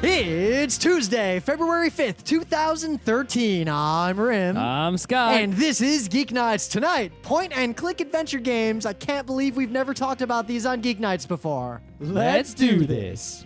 It's Tuesday, February 5th, 2013. I'm Rim. I'm Scott. And this is Geeknights. Tonight, point-and-click adventure games. I can't believe we've never talked about these on Geeknights before. Let's do this.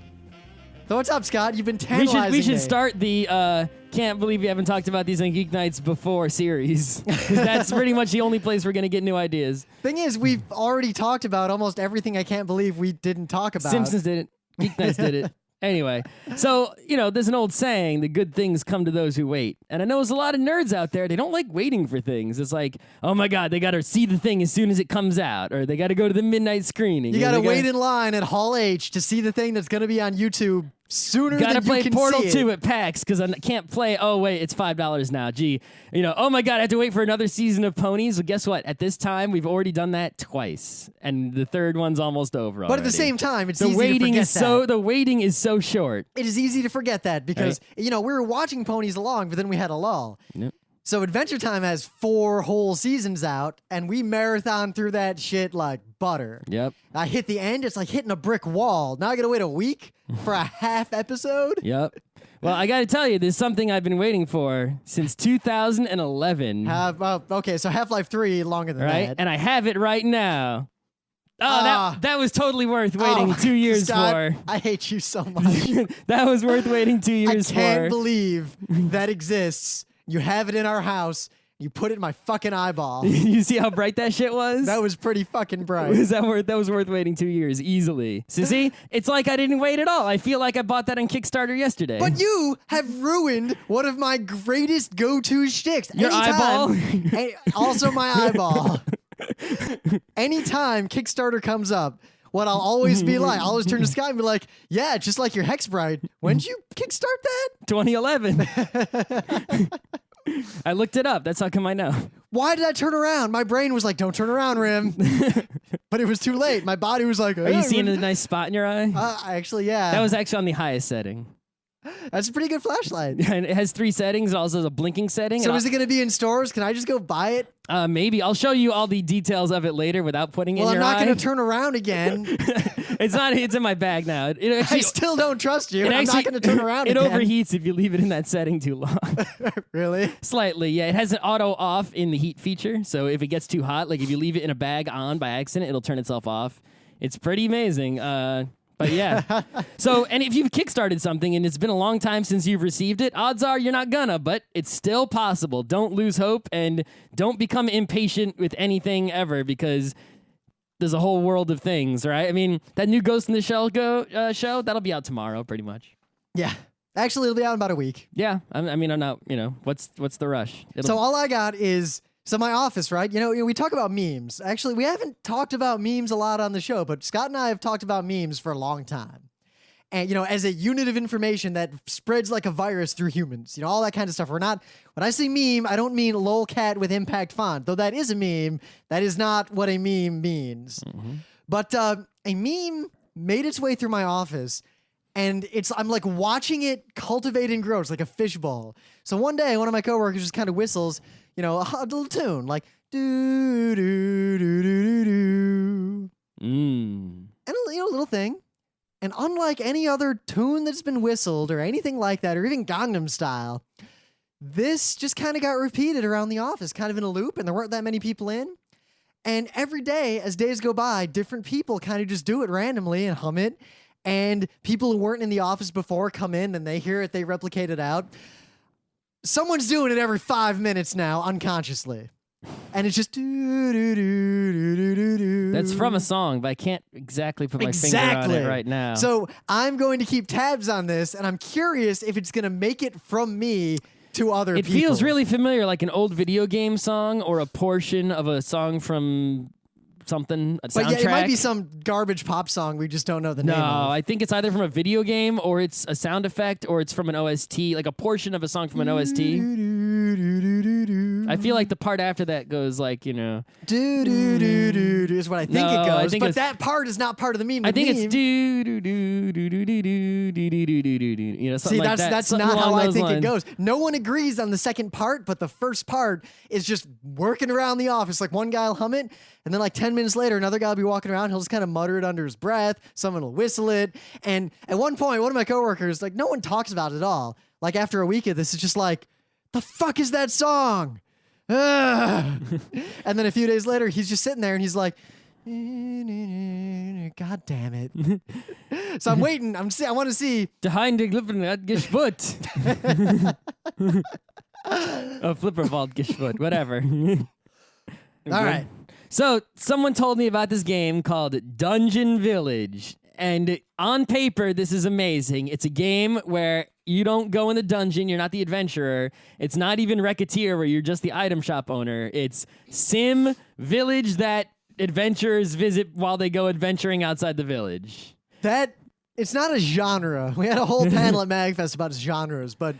So what's up, Scott? You've been tantalizing We should me. start the can't believe we haven't talked about these on Geeknights before series. That's pretty much the only place we're going to get new ideas. Thing is, we've already talked about almost everything I can't believe we didn't talk about. Simpsons did it. Geeknights did it. Anyway, so, there's an old saying, the good things come to those who wait. And I know there's a lot of nerds out there, they don't like waiting for things. It's like, oh my God, they got to see the thing as soon as it comes out, or they got to go to the midnight screening. You got to wait in line at Hall H to see the thing that's going to be on YouTube sooner than you can see it. Gotta play Portal 2 at PAX because I can't play, oh wait, it's $5 now. Gee, oh my God, I have to wait for another season of Ponies. Well, guess what? At this time, we've already done that twice. And the third one's almost over already. But at the same time, it's easy to forget that. The waiting is so short. It is easy to forget that because, we were watching Ponies along, but then we had a lull. Yep. So Adventure Time has 4 whole seasons out, and we marathon through that shit like butter. Yep. I hit the end, it's like hitting a brick wall. Now I gotta wait a week for a half episode? Yep. Well, I gotta tell you, there's something I've been waiting for since 2011. Okay, so Half-Life 3 longer than right? that. And I have it right now. Oh, that was totally worth waiting 2 years Scott, for. I hate you so much. That was worth waiting 2 years for. I can't believe that exists. You have it in our house. You put it in my fucking eyeball. You see how bright that shit was? That was pretty fucking bright. That was worth waiting 2 years easily. So see, it's like I didn't wait at all. I feel like I bought that on Kickstarter yesterday. But you have ruined one of my greatest go-to shticks. Your eyeball? Also my eyeball. Anytime Kickstarter comes up, what I'll always be like, I'll always turn to Scott and be like, yeah, just like your Hex Bride. When did you kickstart that? 2011. I looked it up. That's how come I know. Why did I turn around? My brain was like, don't turn around, Rim. But it was too late. My body was like, Are you seeing a nice spot in your eye? Actually, yeah. That was actually on the highest setting. That's a pretty good flashlight. And it has 3 settings. It also has a blinking setting. So is it going to be in stores? Can I just go buy it? Maybe. I'll show you all the details of it later without putting it in your eye. Well, I'm not going to turn around again. It's in my bag now. I still don't trust you. I'm not going to turn around again. It overheats if you leave it in that setting too long. Really? Slightly, yeah. It has an auto off in the heat feature. So if it gets too hot, like if you leave it in a bag on by accident, it'll turn itself off. It's pretty amazing. But yeah. So, and if you've kickstarted something and it's been a long time since you've received it, odds are you're not gonna, but it's still possible. Don't lose hope and don't become impatient with anything ever because there's a whole world of things, right? I mean, that new Ghost in the Shell show, that'll be out tomorrow pretty much. Yeah. Actually, it'll be out in about a week. Yeah. I mean, I'm not, what's the rush? So all I got is... So my office, right? We talk about memes. Actually, we haven't talked about memes a lot on the show, but Scott and I have talked about memes for a long time. And, as a unit of information that spreads like a virus through humans, all that kind of stuff. When I say meme, I don't mean lolcat with impact font, though that is a meme. That is not what a meme means. Mm-hmm. But a meme made its way through my office, and I'm like watching it cultivate and grow. It's like a fishbowl. So one day, one of my coworkers just kind of whistles, a little tune like do do do do do do, and a little thing. And unlike any other tune that's been whistled or anything like that, or even Gangnam Style, this just kind of got repeated around the office, kind of in a loop, and there weren't that many people in. And every day, as days go by, different people kind of just do it randomly and hum it. And people who weren't in the office before come in and they hear it, they replicate it out. Someone's doing it every 5 minutes now, unconsciously. And it's just do do do do do do do. That's from a song, but I can't exactly put my finger on it right now. So I'm going to keep tabs on this, and I'm curious if it's going to make it from me to other people. It feels really familiar, like an old video game song or a portion of a song from something, a soundtrack. But yeah, it might be some garbage pop song we just don't know the name of. No, I think it's either from a video game or it's a sound effect or it's from an OST, like a portion of a song from an OST. I feel like the part after that goes like, do do do do do is what I think it goes. But that part is not part of the meme. I think it's do do do do do do do do do do do do. You know, something like that. That's not how I think it goes. No one agrees on the second part, but the first part is just working around the office. Like one guy will hum it, and then like 10 minutes later, another guy will be walking around. He'll just kind of mutter it under his breath. Someone will whistle it. And at one point, one of my coworkers, like no one talks about it at all. Like after a week of this, it's just like, the fuck is that song? And then a few days later, he's just sitting there and he's like, God damn it. So I'm waiting. I want to see. Behind the Geschwut. Oh, Flipperwald Geschwut, whatever. All right. So someone told me about this game called Dungeon Village. And on paper, this is amazing. It's a game where you don't go in the dungeon. You're not the adventurer. It's not even Racketeer where you're just the item shop owner. It's Sim Village that adventurers visit while they go adventuring outside the village. It's not a genre. We had a whole panel at MagFest about genres, but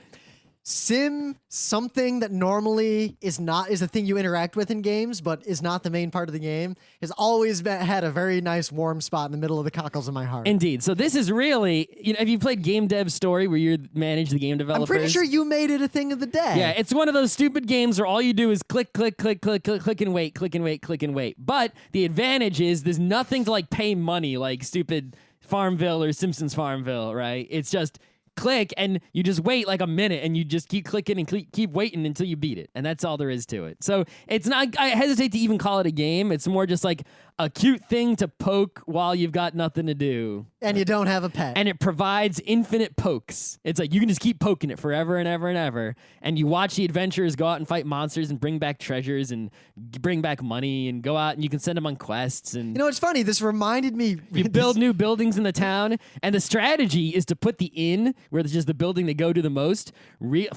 sim something that normally is a thing you interact with in games, but is not the main part of the game, has always had a very nice warm spot in the middle of the cockles of my heart. Indeed. So this is really, have you played Game Dev Story where you manage the game developers? I'm pretty sure you made it a thing of the day. Yeah, it's one of those stupid games where all you do is click, click, click, click, click, click and wait, click and wait, click and wait. But the advantage is there's nothing to like pay money like stupid Farmville or Simpsons Farmville, right? It's just click and you just wait like a minute and you just keep clicking and keep waiting until you beat it, and that's all there is to it. So it's not, I hesitate to even call it a game. It's more just like a cute thing to poke while you've got nothing to do and you don't have a pet, and it provides infinite pokes. It's like you can just keep poking it forever and ever and ever, and you watch the adventurers go out and fight monsters and bring back treasures and bring back money and go out and you can send them on quests. And you know, it's funny, this reminded me, you build new buildings in the town, and the strategy is to put the inn, where there's just the building they go to the most,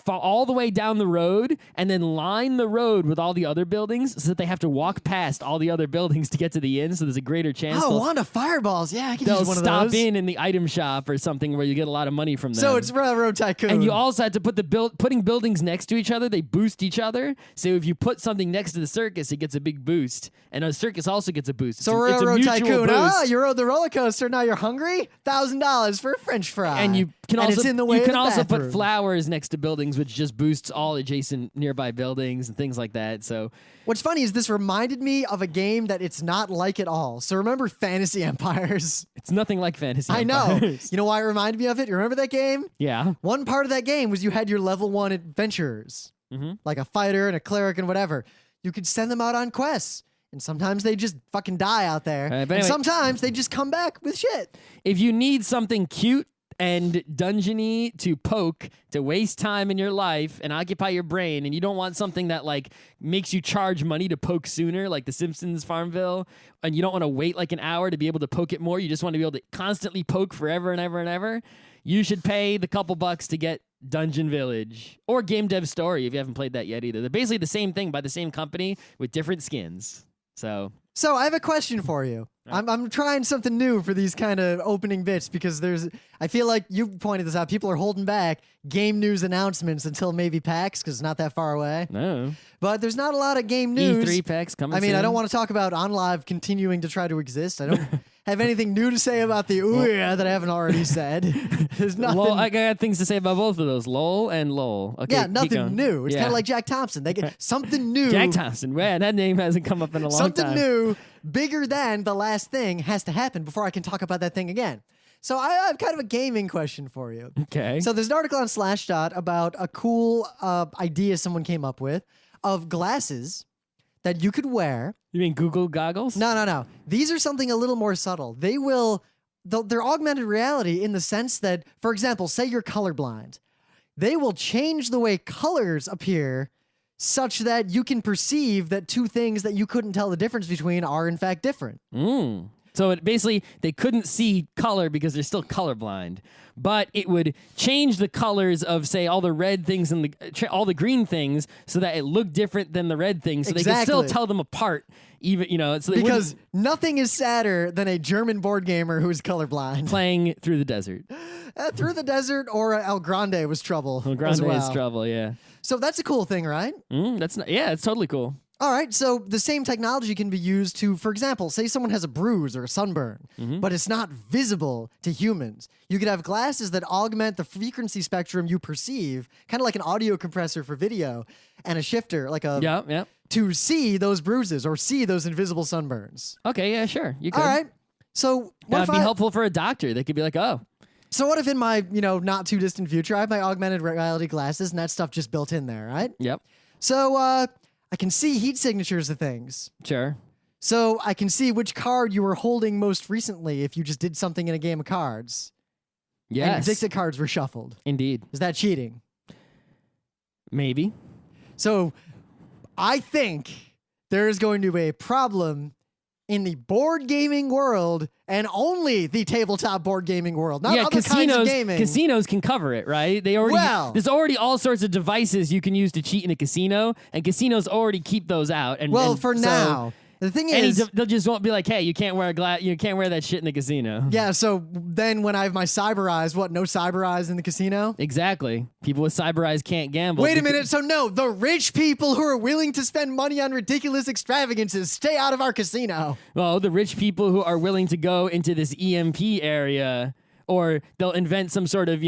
fall all the way down the road, and then line the road with all the other buildings so that they have to walk past all the other buildings to get to the inn, so there's a greater chance. Oh, Wanda Fireballs. Yeah, I can they'll use one of stop those. in the item shop or something where you get a lot of money from them. So it's Railroad Tycoon. And you also have to put putting buildings next to each other, they boost each other. So if you put something next to the circus, it gets a big boost. And a circus also gets a boost. So it's a Railroad mutual Tycoon, boost. you rode the roller coaster, now you're hungry? $1,000 for a French fry. And you can and also, it's in the way you of can the also bathroom. put flowers next to buildings, which just boosts all adjacent nearby buildings and things like that. So what's funny is this reminded me of a game that it's not like at all. So remember Fantasy Empires? it's nothing like Fantasy I know. Empires. You know why it reminded me of it? You remember that game? Yeah. One part of that game was you had your level 1 adventurers, like a fighter and a cleric and whatever. You could send them out on quests. And sometimes they just fucking die out there. But and anyway, sometimes they just come back with shit. if you need something cute and dungeony to poke, to waste time in your life and occupy your brain, and you don't want something that like makes you charge money to poke sooner, like The Simpsons Farmville, and you don't want to wait like an hour to be able to poke it more, you just want to be able to constantly poke forever and ever and ever, you should pay the couple bucks to get Dungeon Village or Game Dev Story if you haven't played that yet either. They're basically the same thing by the same company with different skins. So I have a question for you. I'm trying something new for these kind of opening bits because I feel like you pointed this out. People are holding back game news announcements until maybe PAX because it's not that far away. No. But there's not a lot of game news. E3 PAX coming I mean, soon. I don't want to talk about OnLive continuing to try to exist. I don't have anything new to say about the Ouya that I haven't already said. There's nothing. Lol, I got things to say about both of those, LOL and LOL. Okay, yeah, keep nothing going. new. It's Yeah. kind of like Jack Thompson. They get something new. Jack Thompson. Man, that name hasn't come up in a long Something time. new, bigger than the last thing has to happen before I can talk about that thing again. So I have kind of a gaming question for you. Okay. So there's an article on Slashdot about a cool idea someone came up with of glasses that you could wear. You mean Google goggles? No. These are something a little more subtle. They're augmented reality in the sense that, for example, say you're colorblind. They will change the way colors appear such that you can perceive that two things that you couldn't tell the difference between are in fact different. So it basically, they couldn't see color because they're still colorblind, but it would change the colors of, say, all the red things and all the green things so that it looked different than the red things, so they could still tell them apart. Even so because nothing is sadder than a German board gamer who is colorblind playing through the desert. Through the desert or El Grande was trouble. El Grande as well. is trouble, yeah. So that's a cool thing, right? It's totally cool. All right, so the same technology can be used to, for example, say someone has a bruise or a sunburn, but it's not visible to humans. You could have glasses that augment the frequency spectrum you perceive, kind of like an audio compressor for video, and a shifter, like a to see those bruises or see those invisible sunburns. Okay, yeah, sure. You could. All right, so That'd be helpful for a doctor. They could be like, oh. So what if in my not too distant future I have my augmented reality glasses and that stuff just built in there, right? Yep. So I can see heat signatures of things. Sure. So I can see which card you were holding most recently if you just did something in a game of cards. Yes. And your Dixit cards were shuffled. Indeed. Is that cheating? Maybe. So I think there is going to be a problem in the board gaming world and only the tabletop board gaming world, not other kinds of gaming. Casinos can cover it, right? There's already all sorts of devices you can use to cheat in a casino, and casinos already keep those out. Now. The thing is, they'll just won't be like, "Hey, you can't wear you can't wear that shit in the casino." Yeah. So then, when I have my cyber eyes, no cyber eyes in the casino? Exactly. People with cyber eyes can't gamble. Wait a minute. So no, the rich people who are willing to spend money on ridiculous extravagances stay out of our casino. Well, the rich people who are willing to go into this EMP area, or they'll invent some sort of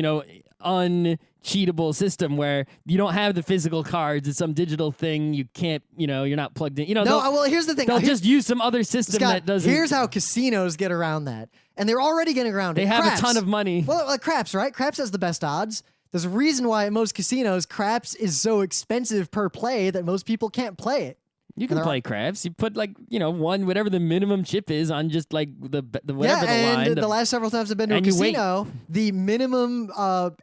uncheatable system where you don't have the physical cards. It's some digital thing. You can't, you're not plugged in. Well, here's the thing. They'll just use some other system Scott, that doesn't. Here's how casinos get around that. And they're already getting around it. They have a ton of money. Well, like Craps, right? Craps has the best odds. There's a reason why at most casinos, Craps is so expensive per play that most people can't play it. You can play Craps. You put whatever the minimum chip is on just like the whatever the line. And the last several times I've been to a casino, the minimum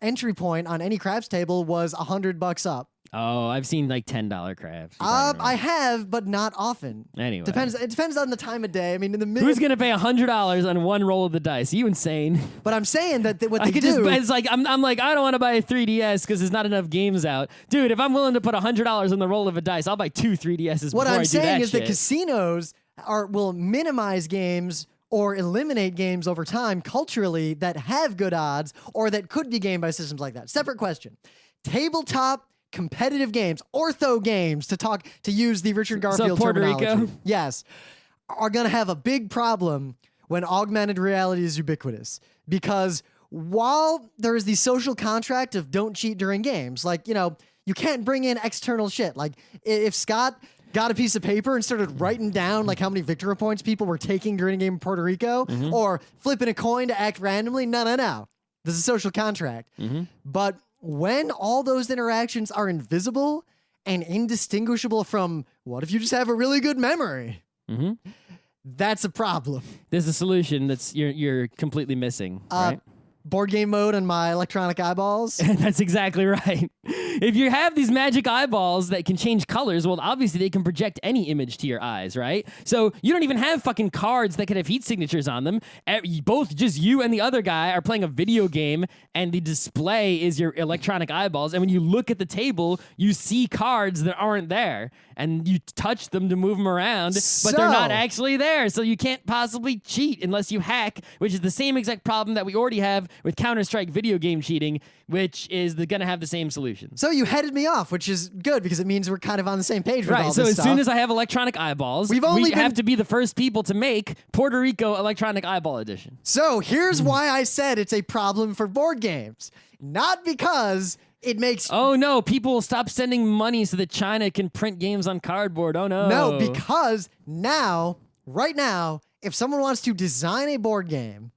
entry point on any Craps table was $100 up. Oh, I've seen like $10 Craps. I have, but not often. Anyway, it depends on the time of day. I mean, in the middle. Who's gonna pay $100 on one roll of the dice? Are you insane? But I'm saying that what they do. It's like I'm like I don't want to buy a 3DS because there's not enough games out, dude. If I'm willing to put $100 on the roll of a dice, I'll buy 2 3DSs. What I'm saying is that that casinos will minimize games or eliminate games over time culturally that have good odds or that could be gamed by systems like that. Separate question. Tabletop competitive games, ortho games, to use the Richard Garfield Puerto terminology. Rico? Yes, are going to have a big problem when augmented reality is ubiquitous. Because while there is the social contract of don't cheat during games, like, you can't bring in external shit. Like, if Scott got a piece of paper and started writing down like how many victory points people were taking during a game in Puerto Rico, or flipping a coin to act randomly, no. There's a social contract. But when all those interactions are invisible and indistinguishable from what if you just have a really good memory? That's a problem. There's a solution that's you're completely missing, right? Board game mode on my electronic eyeballs. That's exactly right. If you have these magic eyeballs that can change colors, well, obviously they can project any image to your eyes, right? So you don't even have fucking cards that can have heat signatures on them. Both just you and the other guy are playing a video game, and the display is your electronic eyeballs. And when you look at the table, you see cards that aren't there, and you touch them to move them around, but they're not actually there. So you can't possibly cheat unless you hack, which is the same exact problem that we already have with Counter-Strike video game cheating, which is going to have the same solution. So you headed me off, which is good because it means we're kind of on the same page with all this stuff. Right, so as soon as I have electronic eyeballs, we have to be the first people to make Puerto Rico Electronic Eyeball Edition. So here's why I said it's a problem for board games. Not because it makes... Oh, no, people will stop sending money so that China can print games on cardboard. Oh, no. No, because right now, if someone wants to design a board game...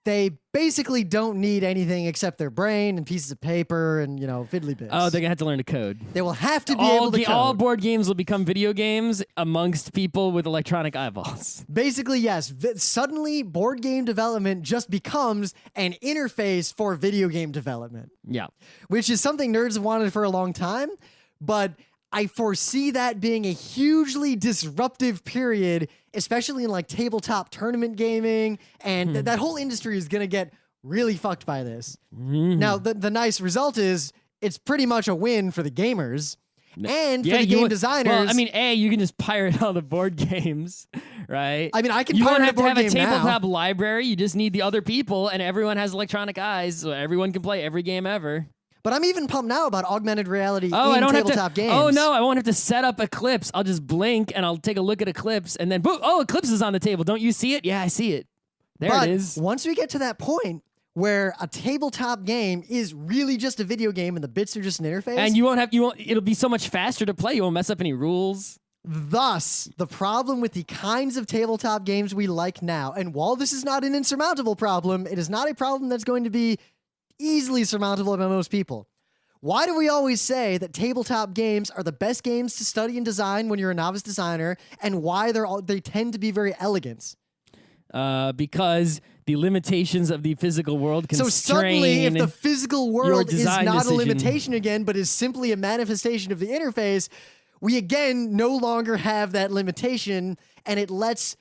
They basically don't need anything except their brain and pieces of paper and, fiddly bits. Oh, they're going to have to learn to code. They will have to be able to code. All board games will become video games amongst people with electronic eyeballs. Basically, yes. Suddenly, board game development just becomes an interface for video game development. Yeah. Which is something nerds have wanted for a long time, but I foresee that being a hugely disruptive period, especially in like tabletop tournament gaming, and that whole industry is going to get really fucked by this. Now, the nice result is it's pretty much a win for the gamers and for the game designers. Well, I mean, you can just pirate all the board games, right? I mean, I can You pirate don't have to have a game tabletop now. library. You just need the other people, and everyone has electronic eyes, so everyone can play every game ever. But I'm even pumped now about augmented reality in I don't tabletop have to, games. Oh, no, I won't have to set up Eclipse. I'll just blink, and I'll take a look at Eclipse, and then, boom, oh, Eclipse is on the table. Don't you see it? Yeah, I see it. There But it is. once we get to that point where a tabletop game is really just a video game and the bits are just an interface. And it'll be so much faster to play. You won't mess up any rules. Thus, the problem with the kinds of tabletop games we like now, and while this is not an insurmountable problem, it is not a problem that's going to be easily surmountable by most people. Why do we always say that tabletop games are the best games to study and design when you're a novice designer, and why they tend to be very elegant? Because the limitations of the physical world constrain. So suddenly, if the physical world is not decision. a limitation again, but is simply a manifestation of the interface, we again no longer have that limitation, and it lets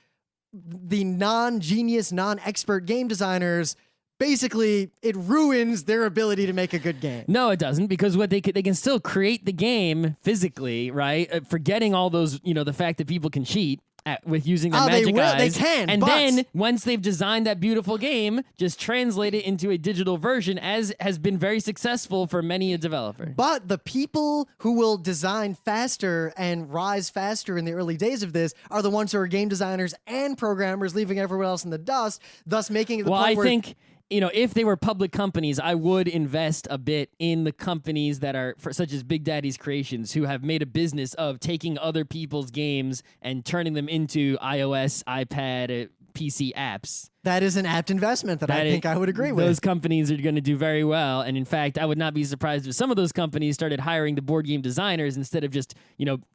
the non-genius, non-expert game designers basically, it ruins their ability to make a good game. No, it doesn't, because they can still create the game physically, right? Forgetting all those, the fact that people can cheat with using their magic eyes. They can, and then once they've designed that beautiful game, just translate it into a digital version, as has been very successful for many a developer. But the people who will design faster and rise faster in the early days of this are the ones who are game designers and programmers, leaving everyone else in the dust, thus making it the point where... I think... if they were public companies, I would invest a bit in the companies that are, such as Big Daddy's Creations, who have made a business of taking other people's games and turning them into iOS, iPad, PC apps. That is an apt investment that I think I would agree with. Those companies are going to do very well. And in fact, I would not be surprised if some of those companies started hiring the board game designers instead of just,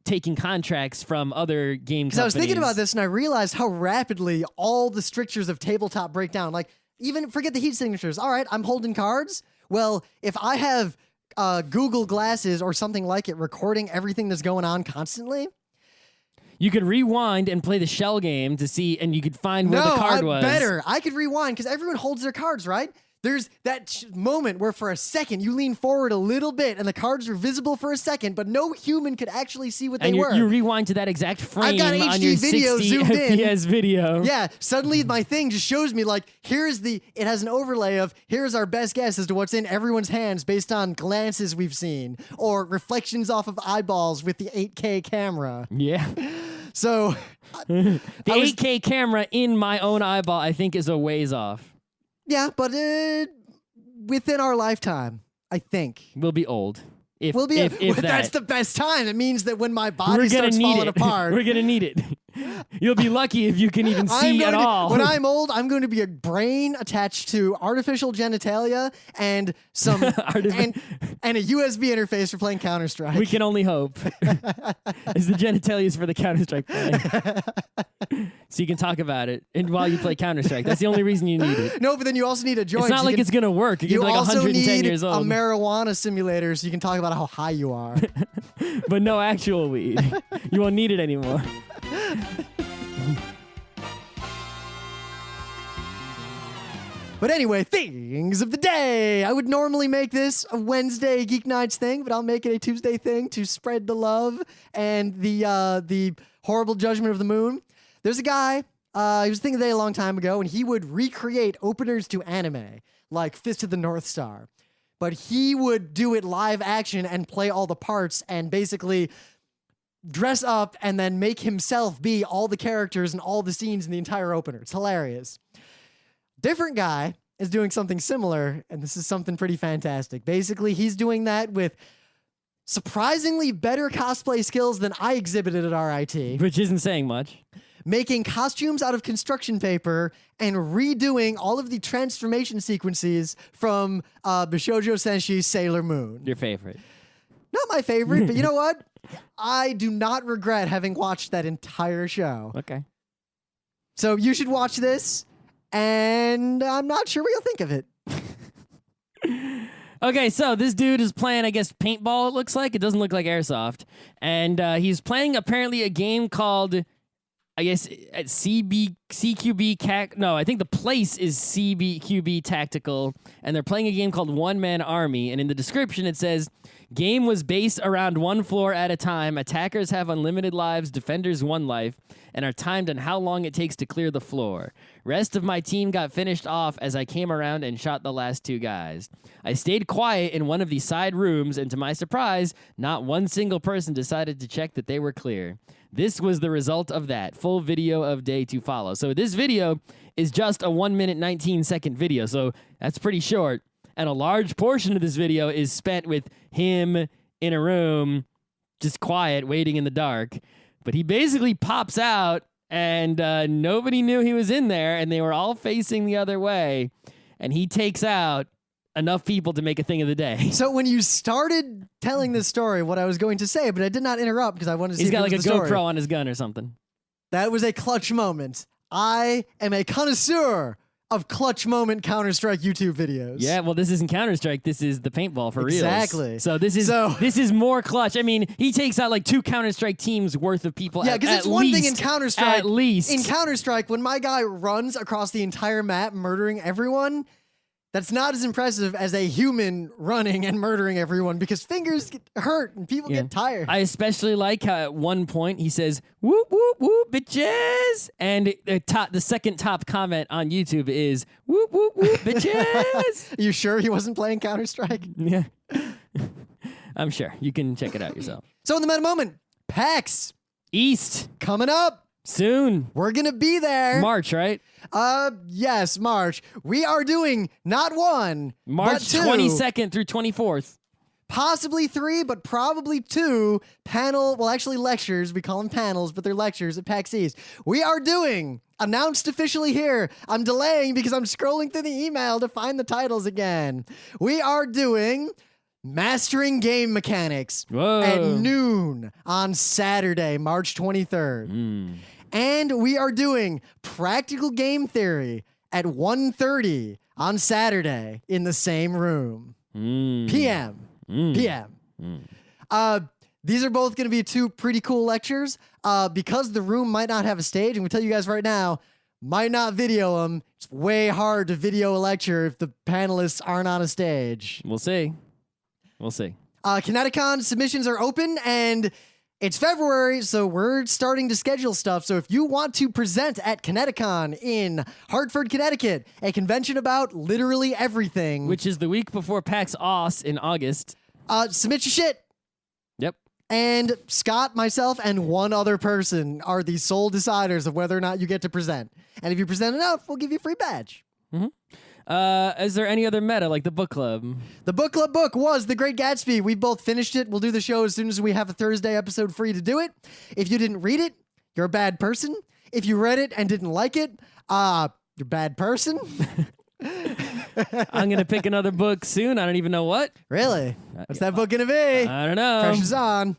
taking contracts from other game companies. Because I was thinking about this and I realized how rapidly all the strictures of tabletop break down. Like, even forget the heat signatures. All right, I'm holding cards. Well, if I have Google Glasses or something like it recording everything that's going on constantly... You could rewind and play the shell game to see, and you could find where the card was. Better. I could rewind because everyone holds their cards, right? There's that moment where for a second you lean forward a little bit and the cards are visible for a second, but no human could actually see what they were. You rewind to that exact frame I've got on HD your video 60 zoomed in. FPS video. Yeah, suddenly my thing just shows me like, it has an overlay of here's our best guess as to what's in everyone's hands based on glances we've seen or reflections off of eyeballs with the 8K camera. Yeah. So the 8K camera in my own eyeball, I think, is a ways off. Yeah, but within our lifetime, I think. We'll be old. If that's the best time. It means that when my body starts falling apart. We're going to need it. You'll be lucky if you can even see at all. When I'm old, I'm going to be a brain attached to artificial genitalia and some and a USB interface for playing Counter-Strike. We can only hope. Is the genitalia for the Counter-Strike play. So you can talk about it and while you play Counter-Strike. That's the only reason you need it. No, but then you also need a joint. It's not like it's going to work. You're like 110 years old. You also need a marijuana simulator so you can talk about how high you are. But no actual weed. You won't need it anymore. But anyway, things of the day. I would normally make this a Wednesday Geeknights thing, but I'll make it a Tuesday thing to spread the love and the horrible judgment of the moon. There's a guy, he was thinking of the day a long time ago, and he would recreate openers to anime, like Fist of the North Star. But he would do it live action and play all the parts and basically dress up and then make himself be all the characters and all the scenes in the entire opener. It's hilarious. Different guy is doing something similar, and this is something pretty fantastic. Basically, he's doing that with surprisingly better cosplay skills than I exhibited at RIT. Which isn't saying much. Making costumes out of construction paper and redoing all of the transformation sequences from Bishoujo Senshi's Sailor Moon. Your favorite. Not my favorite, but you know what? I do not regret having watched that entire show. Okay. So you should watch this, and I'm not sure what you'll think of it. Okay, so this dude is playing, I guess, paintball, it looks like. It doesn't look like airsoft. And he's playing, apparently, a game called I guess at CQB no, I think the place is CBQB Tactical, and they're playing a game called One Man Army. And in the description, it says, game was based around one floor at a time. Attackers have unlimited lives, defenders 1 life, and are timed on how long it takes to clear the floor. Rest of my team got finished off as I came around and shot the last 2 guys. I stayed quiet in one of the side rooms, and to my surprise, not one single person decided to check that they were clear. This was the result of that. Full video of day to follow. So this video is just a 1 minute, 19-second video. So that's pretty short. And a large portion of this video is spent with him in a room, just quiet, waiting in the dark. But he basically pops out, and nobody knew he was in there, and they were all facing the other way. And he takes out enough people to make a thing of the day. So when you started telling this story, what I was going to say, but I did not interrupt because I wanted to see He's if got it like a was the story. GoPro on his gun or something. That was a clutch moment. I am a connoisseur of clutch moment Counter-Strike YouTube videos. Yeah, well, this isn't Counter-Strike. This is the paintball for real. Exactly. So this is more clutch. I mean, he takes out like 2 Counter-Strike teams worth of people. Yeah, because it's one thing in Counter-Strike. At least. In Counter-Strike, when my guy runs across the entire map murdering everyone, that's not as impressive as a human running and murdering everyone because fingers get hurt and people get tired. I especially like how at one point he says, whoop, whoop, whoop, bitches. And the second top comment on YouTube is, whoop, whoop, whoop, bitches. Are you sure he wasn't playing Counter-Strike? Yeah. I'm sure. You can check it out yourself. So in the meta moment, PAX East. coming up. Soon. We're going to be there. March, right? Yes, March. We are doing not 1, March but 2, 22nd through 24th. possibly 3, but probably 2 actually lectures. We call them panels, but they're lectures at PAX East. We are doing, announced officially here. I'm delaying because I'm scrolling through the email to find the titles again. We are doing Mastering Game Mechanics at noon on Saturday, March 23rd. And we are doing Practical Game Theory at 1:30 on Saturday in the same room. PM. These are both going to be 2 pretty cool lectures. Because the room might not have a stage, and we tell you guys right now, might not video them. It's way hard to video a lecture if the panelists aren't on a stage. We'll see. We'll see. Kineticon submissions are open, and it's February, so we're starting to schedule stuff. So if you want to present at Kineticon in Hartford, Connecticut, a convention about literally everything, Which is the week before PAX Aus in August. submit your shit. Yep. And Scott, myself, and 1 other person are the sole deciders of whether or not you get to present. And if you present enough, we'll give you a free badge. Is there any other meta, like the book club? The book club book was The Great Gatsby. We both finished it. We'll do the show as soon as we have a Thursday episode free to do it. If you didn't read it, you're a bad person. If you read it and didn't like it, you're a bad person. I'm going to pick another book soon. I don't even know what. Really? What's that book gonna be? I don't know. Pressure's on.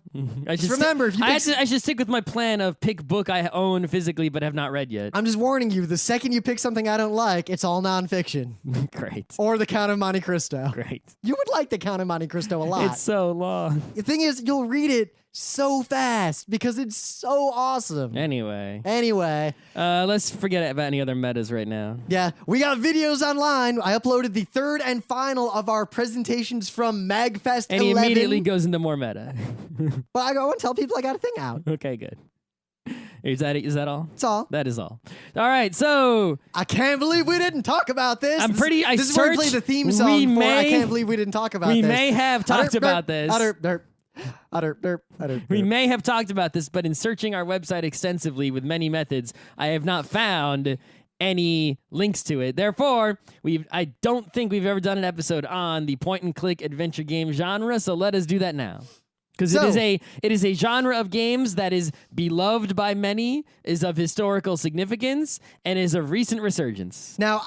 Just remember, if you I should stick with my plan of pick book I own physically but have not read yet. I'm just warning you, the second you pick something I don't like, it's all nonfiction. Great. Or The Count of Monte Cristo. Great. You would like The Count of Monte Cristo a lot. It's so long. The thing is, you'll read it so fast because it's so awesome. Anyway, let's forget about any other metas right now. Yeah, we got videos online. I uploaded the 3rd and final of our presentations from MagFest And he 11. immediately goes into more meta. But I go and tell people I got a thing out. Okay, good. Is that all? That's all. That is all. All right, so I can't believe we didn't talk about this. This is where we play the theme song I can't believe we didn't talk about this. We may have talked about this. We may have talked about this, but in searching our website extensively with many methods, I have not found any links to it. Therefore, I don't think we've ever done an episode on the point-and-click adventure game genre, so let us do that now. Because it is a genre of games that is beloved by many, is of historical significance, and is of recent resurgence. Now,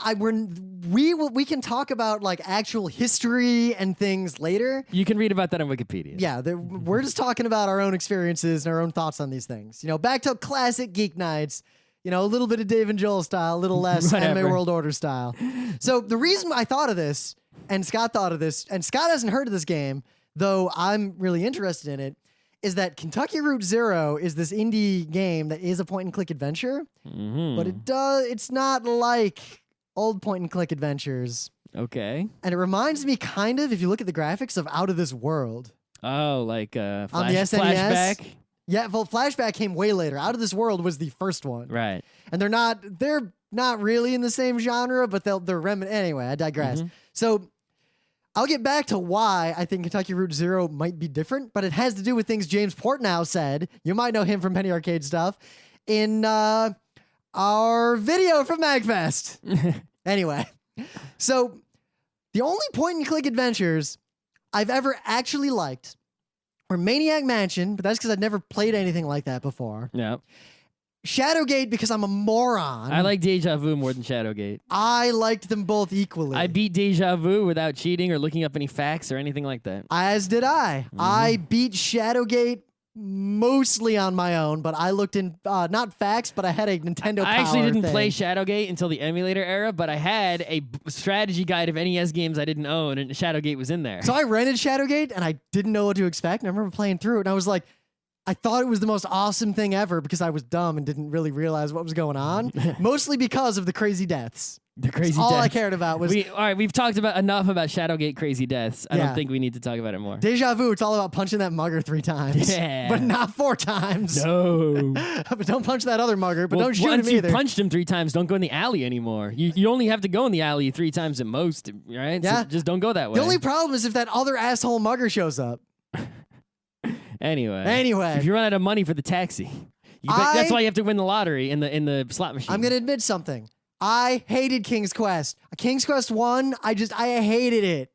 we can talk about like actual history and things later. You can read about that on Wikipedia. Yeah, we're just talking about our own experiences and our own thoughts on these things. You know, back to classic Geeknights. You know, a little bit of Dave and Joel style, a little less Anime World Order style. So the reason I thought of this, and Scott thought of this, and Scott hasn't heard of this game, though I'm really interested in it, is that Kentucky Route Zero is this indie game that is a point-and-click adventure, but it's not like old point-and-click adventures. Okay. And it reminds me kind of, if you look at the graphics, of Out of This World. Oh, like on the SNES. Flashback? Yeah, well, Flashback came way later. Out of This World was the first one. Right. And they're not really in the same genre, but they're anyway, I digress. So I'll get back to why I think Kentucky Route Zero might be different, but it has to do with things James Portnow said. You might know him from Penny Arcade stuff in our video from MagFest. Anyway, so the only point-and-click adventures I've ever actually liked were Maniac Mansion, but that's because I'd never played anything like that before. Yeah. Shadowgate because I'm a moron. I like Deja Vu more than Shadowgate. I liked them both equally. I beat Deja Vu without cheating or looking up any facts or anything like that. As did I. I beat Shadowgate mostly on my own, but I looked in, not facts, but I had a Nintendo I actually Power didn't thing. play Shadowgate until the emulator era, but I had a strategy guide of NES games I didn't own, and Shadowgate was in there. So I rented Shadowgate, and I didn't know what to expect, and I remember playing through it, and I was like, I thought it was the most awesome thing ever because I was dumb and didn't really realize what was going on, mostly because of the crazy deaths. The crazy All deaths. I cared about was... All right, we've talked about enough about Shadowgate crazy deaths. I Yeah. don't think we need to talk about it more. Deja Vu, it's all about punching that mugger 3 times. Yeah. But not 4 times. No. But don't punch that other mugger, but Well, don't shoot once him you either. punched him 3 times, don't go in the alley anymore. You only have to go in the alley 3 times at most, right? Yeah. So just don't go that way. The only problem is if that other asshole mugger shows up. Anyway. If you run out of money for the taxi, that's why you have to win the lottery in the slot machine. I'm going to admit something. I hated King's Quest. King's Quest 1, I hated it.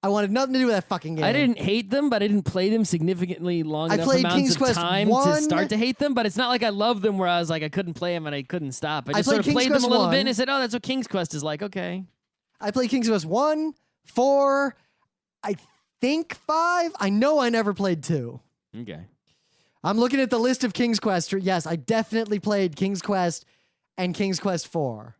I wanted nothing to do with that fucking game. I didn't hate them, but I didn't play them significantly long I enough played amounts King's of Quest time 1. to start to hate them. But it's not like I loved them where I was like I couldn't play them and I couldn't stop. I just played sort of King's played Quest them a little 1. bit and I said, oh, that's what King's Quest is like. Okay. I played King's Quest 1, 4, I think 5. I know I never played 2. Okay. I'm looking at the list of King's Quest. Yes, I definitely played King's Quest and King's Quest 4.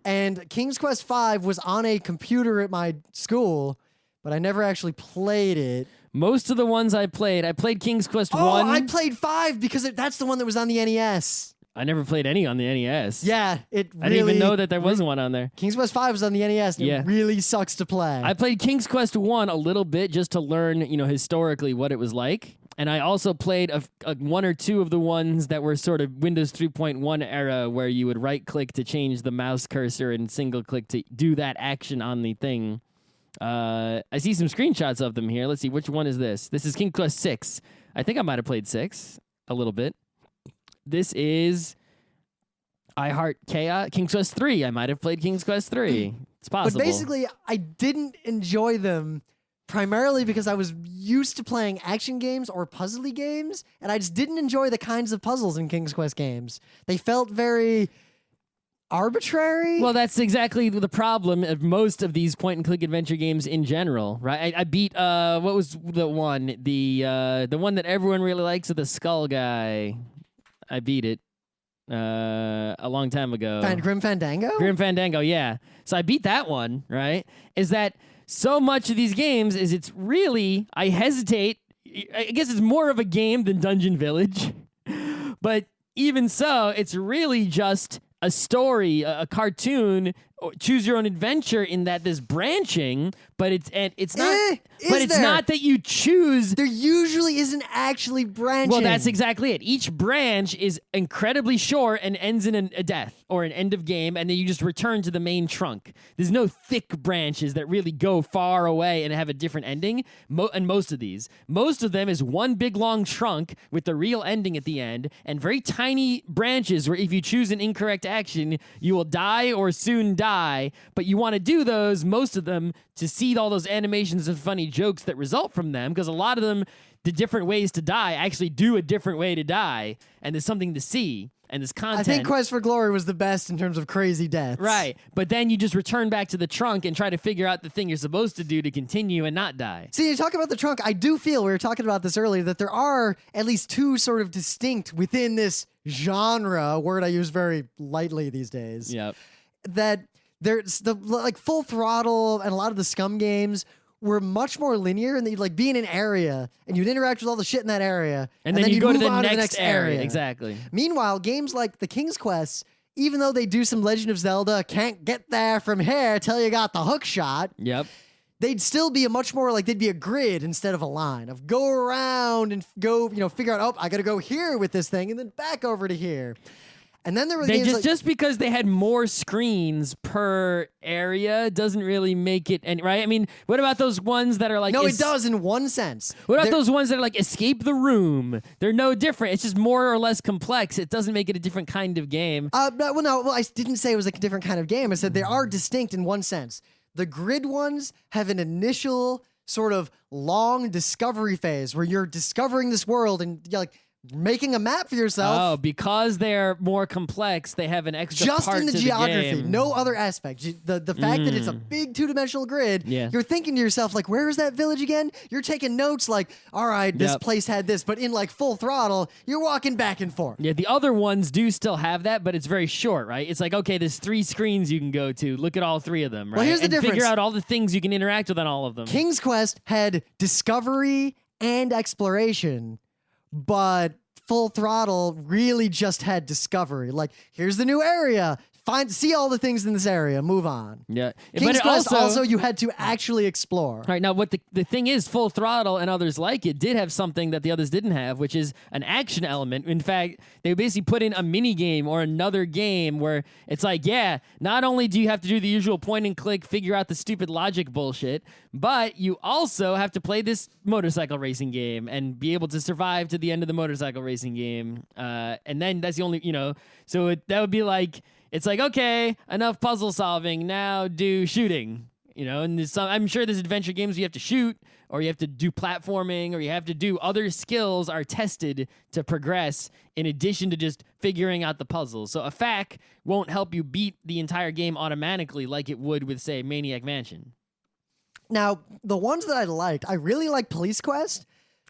And King's Quest 5 was on a computer at my school, but I never actually played it. Most of the ones I played King's Quest 1. Oh, I played 5 because that's the one that was on the NES. I never played any on the NES. Yeah, I didn't even know that there was one on there. King's Quest 5 was on the NES, and Yeah. it really sucks to play. I played King's Quest 1 a little bit just to learn, historically what it was like. And I also played a 1 or 2 of the ones that were sort of Windows 3.1 era where you would right-click to change the mouse cursor and single-click to do that action on the thing. I see some screenshots of them here. Let's see, which one is this? This is King's Quest 6. I think I might have played 6 a little bit. This is I Heart Chaos. King's Quest 3. I might have played King's Quest 3. It's possible. But basically, I didn't enjoy them primarily because I was used to playing action games or puzzly games, and I just didn't enjoy the kinds of puzzles in King's Quest games. They felt very arbitrary. Well, that's exactly the problem of most of these point-and-click adventure games in general, right? I beat what was the one? The one that everyone really likes with the skull guy. I beat it a long time ago. Grim Fandango? Grim Fandango, yeah. So I beat that one, right? Is that so much of these games is it's really, I hesitate, I guess it's more of a game than Dungeon Village, but even so, it's really just a story, a cartoon, or choose your own adventure in that there's branching, but it's not. But it's not that you choose. There usually isn't actually branching. Well, that's exactly it. Each branch is incredibly short and ends in a death or an end of game, and then you just return to the main trunk. There's no thick branches that really go far away and have a different ending. And most of them is one big long trunk with the real ending at the end, and very tiny branches where if you choose an incorrect action, you will die or soon die. But you want to do those, most of them, to see all those animations and funny jokes that result from them, because a lot of them, the different ways to die actually do a different way to die, and there's something to see, and there's content. I think Quest for Glory was the best in terms of crazy deaths. Right, but then you just return back to the trunk and try to figure out the thing you're supposed to do to continue and not die. See, you talk about the trunk, I do feel, we were talking about this earlier, that there are at least 2 sort of distinct within this genre, a word I use very lightly these days. Yep. That there's the like Full Throttle and a lot of the Scum games were much more linear, and you'd like be in an area and you'd interact with all the shit in that area, and then you you'd go to move the on next area. area. Exactly. Meanwhile, games like the King's Quest, even though they do some Legend of Zelda, can't get there from here till you got the hook shot. Yep. They'd still be a much more like they'd be a grid instead of a line of go around and go, figure out, I got to go here with this thing and then back over to here. And then there were games just because they had more screens per area doesn't really make it any right. I mean, what about those ones that are like? No, it does in one sense. What about those ones that are like escape the room? They're no different. It's just more or less complex. It doesn't make it a different kind of game. No, I didn't say it was like a different kind of game. I said they are distinct in one sense. The grid ones have an initial sort of long discovery phase where you're discovering this world and you're like making a map for yourself. Oh, because they're more complex, they have an extra just part in the to geography, the game. no other aspect. The fact that it's a big two-dimensional grid, you're thinking to yourself like, where is that village again? You're taking notes like, all right, this place had this, but in like Full Throttle, you're walking back and forth. Yeah, the other ones do still have that, but it's very short, right? It's like, okay, there's 3 screens you can go to. Look at all 3 of them, right? Well, here's the difference. Figure out all the things you can interact with on all of them. King's Quest had discovery and exploration, but Full Throttle really just had discovery. Like, here's the new area. See all the things in this area. Move on. Yeah. King's Quest also you had to actually explore. All right, now what the thing is, Full Throttle and others like it did have something that the others didn't have, which is an action element. In fact, they basically put in a mini game or another game where it's like, not only do you have to do the usual point and click, figure out the stupid logic bullshit, but you also have to play this motorcycle racing game and be able to survive to the end of the motorcycle racing game. And then that's the only, so that would be like, it's like, okay, enough puzzle solving, now do shooting. And I'm sure there's adventure games where you have to shoot, or you have to do platforming, or you have to do other skills are tested to progress in addition to just figuring out the puzzles. So a FAQ won't help you beat the entire game automatically like it would with, say, Maniac Mansion. Now, the ones that I really like Police Quest.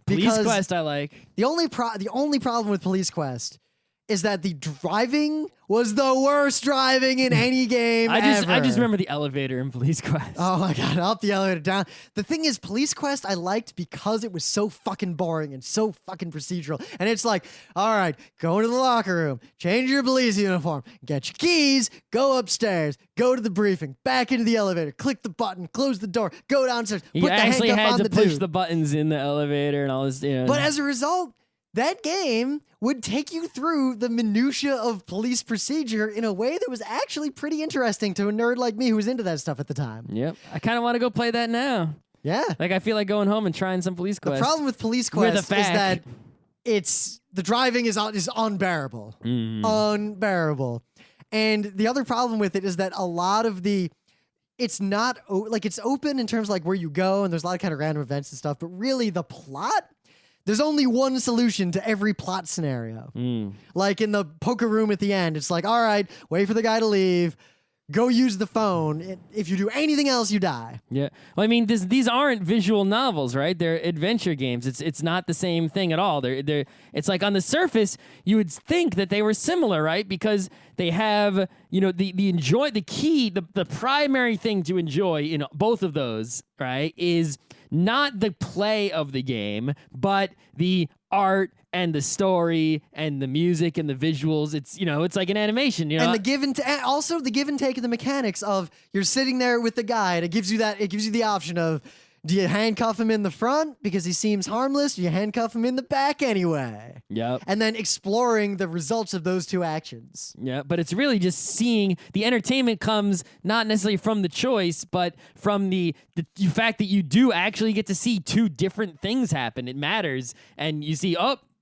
Police Quest I like. The only problem with Police Quest is that the driving was the worst driving in any game ever. I just remember the elevator in Police Quest. Oh my god, up the elevator, down. The thing is, Police Quest I liked because it was so fucking boring and so fucking procedural. And it's like, all right, go to the locker room, change your police uniform, get your keys, go upstairs, go to the briefing, back into the elevator, click the button, close the door, go downstairs, put the handcuff on the dude. You actually had to push the buttons in the elevator and all this. But as a result, that game would take you through the minutia of police procedure in a way that was actually pretty interesting to a nerd like me who was into that stuff at the time. Yep. I kind of want to go play that now. Yeah. Like, I feel like going home and trying some Police Quest. The problem with Police Quest is that the driving is unbearable. Unbearable. And the other problem with it is that a lot of it's not, it's open in terms of like where you go, and there's a lot of kind of random events and stuff, but really the plot, there's only one solution to every plot scenario. Like in the poker room at the end, it's like, all right, wait for the guy to leave, go use the phone. If you do anything else, you die. Yeah. Well, I mean, these aren't visual novels, right? They're adventure games. It's not the same thing at all. It's like on the surface, you would think that they were similar, right? Because they have, the primary thing to enjoy in both of those, right, is not the play of the game, but the art and the story and the music and the visuals. It's like an animation, And the give and also the give and take of the mechanics of you're sitting there with the guy, and it gives you the option of, do you handcuff him in the front because he seems harmless? Do you handcuff him in the back anyway? Yep. And then exploring the results of those two actions. Yeah, but it's really just seeing the entertainment comes not necessarily from the choice, but from the fact that you do actually get to see 2 different things happen. It matters. And you see,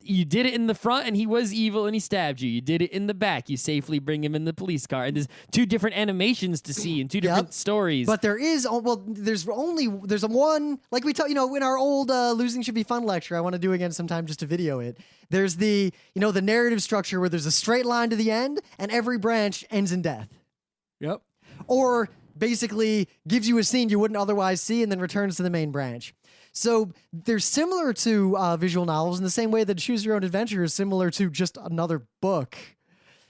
you did it in the front and he was evil and he stabbed you. You did it in the back. You safely bring him in the police car. And there's 2 different animations to see and 2 different stories. But there's one, like we talked, in our old Losing Should Be Fun lecture, I want to do again sometime just to video it. There's the narrative structure where there's a straight line to the end and every branch ends in death. Yep. Or basically gives you a scene you wouldn't otherwise see and then returns to the main branch. So they're similar to visual novels in the same way that Choose Your Own Adventure is similar to just another book.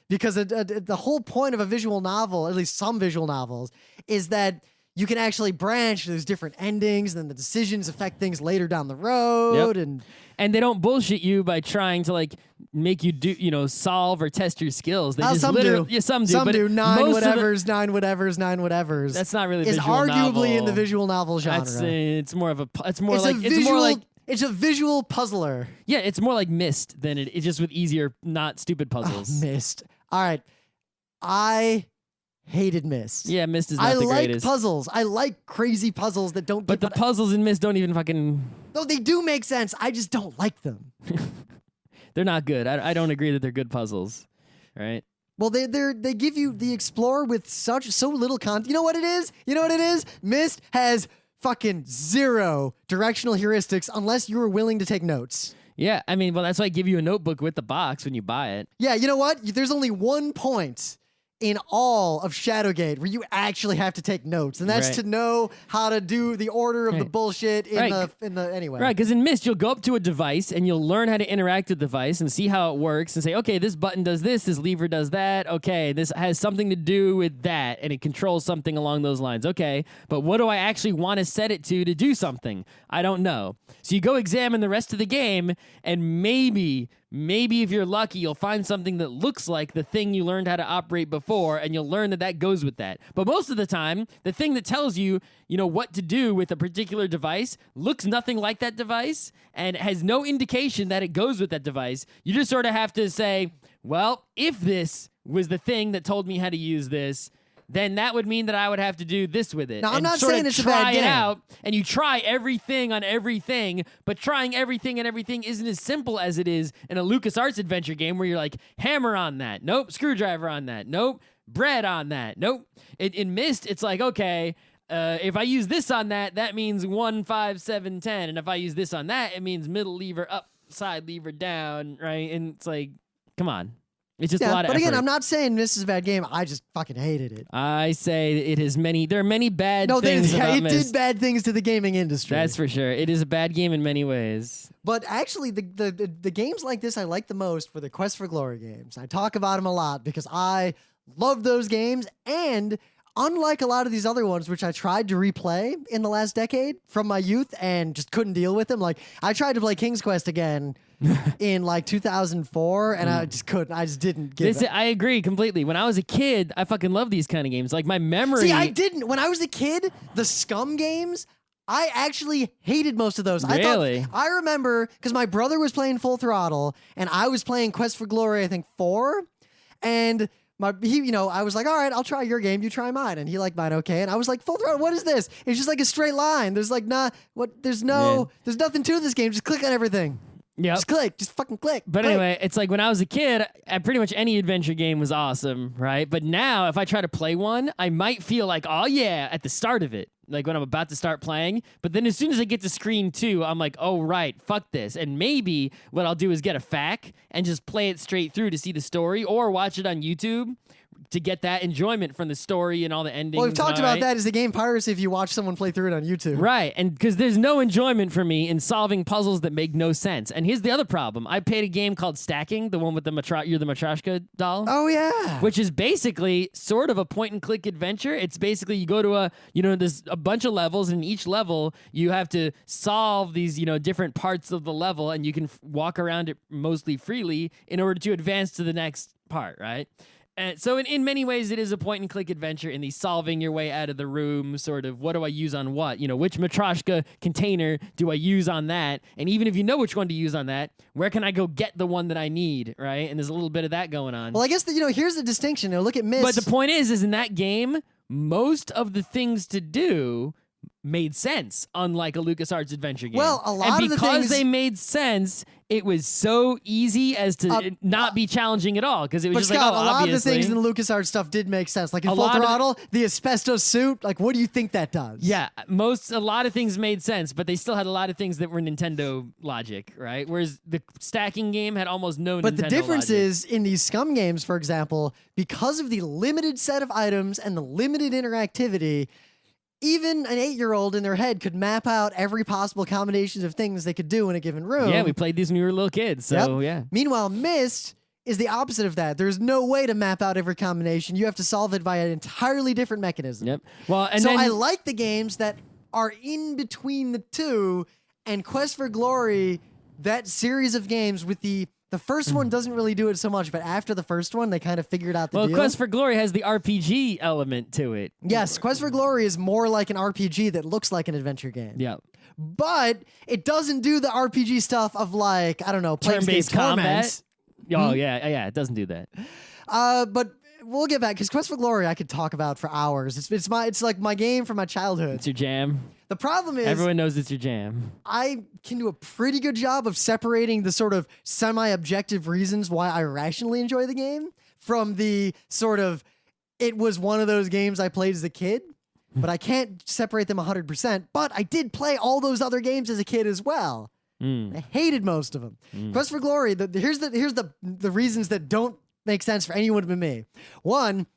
Because the whole point of a visual novel, at least some visual novels, is that you can actually branch. There's different endings, and then the decisions affect things later down the road. And they don't bullshit you by trying to like make you do, solve or test your skills. They just some literally, do. Yeah, some do. Some but do. Nine most of whatevers, nine whatevers, nine whatevers. That's not really is visual arguably novel. in the visual novel genre. It's more of a. It's more It's a visual puzzler. Yeah, it's more like Myst than it's just with easier, not stupid puzzles. Myst. All right, I hated Myst. Yeah, Myst is not the greatest. I like puzzles. I like crazy puzzles that don't. But the puzzles in Myst don't even fucking. No, they do make sense. I just don't like them. They're not good. I don't agree that they're good puzzles, right? Well, they give you the explore with so little content. You know what it is? Myst has fucking 0 directional heuristics unless you are willing to take notes. Yeah, I mean, well, that's why I give you a notebook with the box when you buy it. Yeah, you know what? There's only one point in all of Shadowgate where you actually have to take notes, and that's to know how to do the order of the bullshit in the anyway. Right, because in Myst, you'll go up to a device and you'll learn how to interact with the device and see how it works and say, okay, this button does this lever does that, okay, this has something to do with that, and it controls something along those lines. Okay, but what do I actually want to set it to do something? I don't know. So you go examine the rest of the game, and maybe if you're lucky, you'll find something that looks like the thing you learned how to operate before, and you'll learn that goes with that. But most of the time, the thing that tells you, what to do with a particular device looks nothing like that device and has no indication that it goes with that device. You just sort of have to say, well, if this was the thing that told me how to use this, then that would mean that I would have to do this with it. Now, I'm not saying it's a bad game. Try it out, and you try everything on everything, but trying everything on everything isn't as simple as it is in a LucasArts adventure game where you're like, hammer on that. Nope. Screwdriver on that. Nope. Bread on that. Nope. In Myst, it's like, okay, if I use this on that, that means 1, 5, 7, 10. And if I use this on that, it means middle lever up, side lever down, right? And it's like, come on. It's just a lot of but again, effort. I'm not saying this is a bad game. I just fucking hated it. I say it has there are many bad things about it Myst. did bad things to the gaming industry. That's for sure. It is a bad game in many ways. But actually, the games like this I like the most were the Quest for Glory games. I talk about them a lot because I love those games, and unlike a lot of these other ones, which I tried to replay in the last decade from my youth and just couldn't deal with them. Like, I tried to play King's Quest again in like 2004, and I just couldn't. I just didn't get it. I agree completely. When I was a kid, I fucking loved these kind of games. Like, my memory... See, I didn't. When I was a kid, the Scum games... I actually hated most of those. Really? I remember, because my brother was playing Full Throttle, and I was playing Quest for Glory, I think 4, and... I was like, all right, I'll try your game, you try mine, and he liked mine, okay. And I was like, Full Throttle, what is this? It's just like a straight line. There's like there's nothing to this game. Just click on everything. Yep. Just click, just fucking click. But click. anyway, it's like when I was a kid, pretty much any adventure game was awesome, right? But now, if I try to play one, I might feel like, oh yeah, at the start of it, like when I'm about to start playing. But then as soon as I get to screen 2, I'm like, oh right, fuck this. And maybe what I'll do is get a FAQ and just play it straight through to see the story, or watch it on YouTube to get that enjoyment from the story and all the endings. Well, we've talked about that as the game piracy if you watch someone play through it on YouTube. Right, and because there's no enjoyment for me in solving puzzles that make no sense. And here's the other problem. I played a game called Stacking, the one with you're the Matryoshka doll. Oh, yeah. Which is basically sort of a point-and-click adventure. It's basically you go to there's a bunch of levels, and in each level you have to solve these, different parts of the level, and you can walk around it mostly freely in order to advance to the next part, right? And so in many ways, it is a point-and-click adventure in the solving your way out of the room, sort of, what do I use on what? Which Matryoshka container do I use on that? And even if you know which one to use on that, where can I go get the one that I need, right? And there's a little bit of that going on. Well, I guess, here's the distinction. Look at Myst. But the point is in that game, most of the things to do made sense, unlike a LucasArts adventure game. Well, a lot of the because things... they made sense, it was so easy as to not be challenging at all, because it was just Scott, like, a lot obviously. of the things in the LucasArts stuff did make sense. Like in Full Throttle, the asbestos suit, like what do you think that does? Yeah, a lot of things made sense, but they still had a lot of things that were Nintendo logic, right? Whereas the Stacking game had almost no Nintendo logic. But the difference is, in these Scum games, for example, because of the limited set of items and the limited interactivity, even an 8-year-old in their head could map out every possible combinations of things they could do in a given room. Yeah, we played these when we were little kids, so yeah. Meanwhile, Myst is the opposite of that. There's no way to map out every combination. You have to solve it via an entirely different mechanism. Yep. Well, and so then I like the games that are in between the two, and Quest for Glory, that series of games with the first one doesn't really do it so much, but after the first one, they kind of figured out the deal. Quest for Glory has the RPG element to it. Yes, Quest for Glory is more like an RPG that looks like an adventure game. Yep. But it doesn't do the RPG stuff of like, I don't know, Turn-based combat. Torment. Oh, yeah, it doesn't do that. But we'll get back, because Quest for Glory I could talk about for hours. It's like my game from my childhood. It's your jam. The problem is Everyone knows it's your jam. I can do a pretty good job of separating the sort of semi-objective reasons why I rationally enjoy the game from the sort of, it was one of those games I played as a kid, but I can't separate them 100%. But I did play all those other games as a kid as well. I hated most of them. Quest for Glory, here's the reasons that don't make sense for anyone but me. One,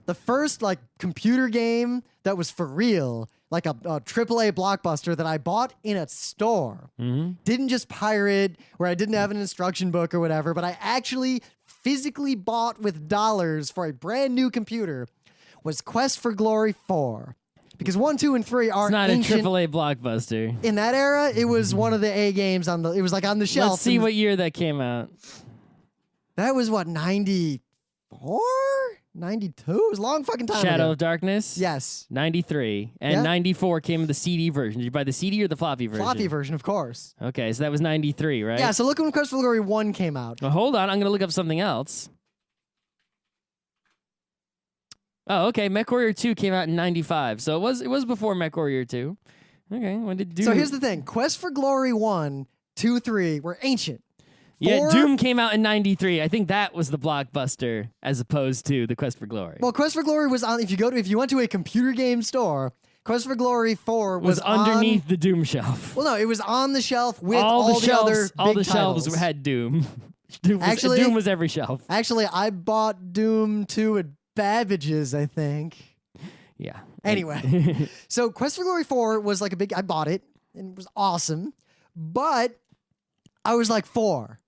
the first like computer game that was for real, like a AAA blockbuster that I bought in a store. Didn't just pirate where I didn't have an instruction book or whatever, but I actually physically bought with dollars for a brand new computer, was Quest for Glory 4. Because 1, 2, and 3 are It's not ancient. a AAA blockbuster. In that era, it was one of the A games it was like on the shelf. Let's see what year that came out. That was what, 94? 92? It was a long fucking time Shadow ago. of Darkness? Yes. 93. And Yeah. 94 came with the CD version. Did you buy the CD or the floppy version? Floppy version, of course. Okay, so that was 93, right? Yeah, so look when Quest for Glory 1 came out. Well, hold on. I'm going to look up something else. Oh, okay. MechWarrior 2 came out in 95. So it was before MechWarrior 2. Okay, when did Doom... So here's the thing. Quest for Glory 1, 2, 3 were ancient. Yeah, 4, Doom came out in 93. I think that was the blockbuster as opposed to the Quest for Glory. Well, Quest for Glory was on, if you went to a computer game store, Quest for Glory 4 was on, underneath the Doom shelf. Well, no, it was on the shelf with all the other shelves, all big the shelves titles. had Doom. Doom was every shelf. Actually, I bought Doom 2 at Babbage's, I think. Yeah. Anyway, so Quest for Glory 4 was like I bought it, and it was awesome, but I was like 4.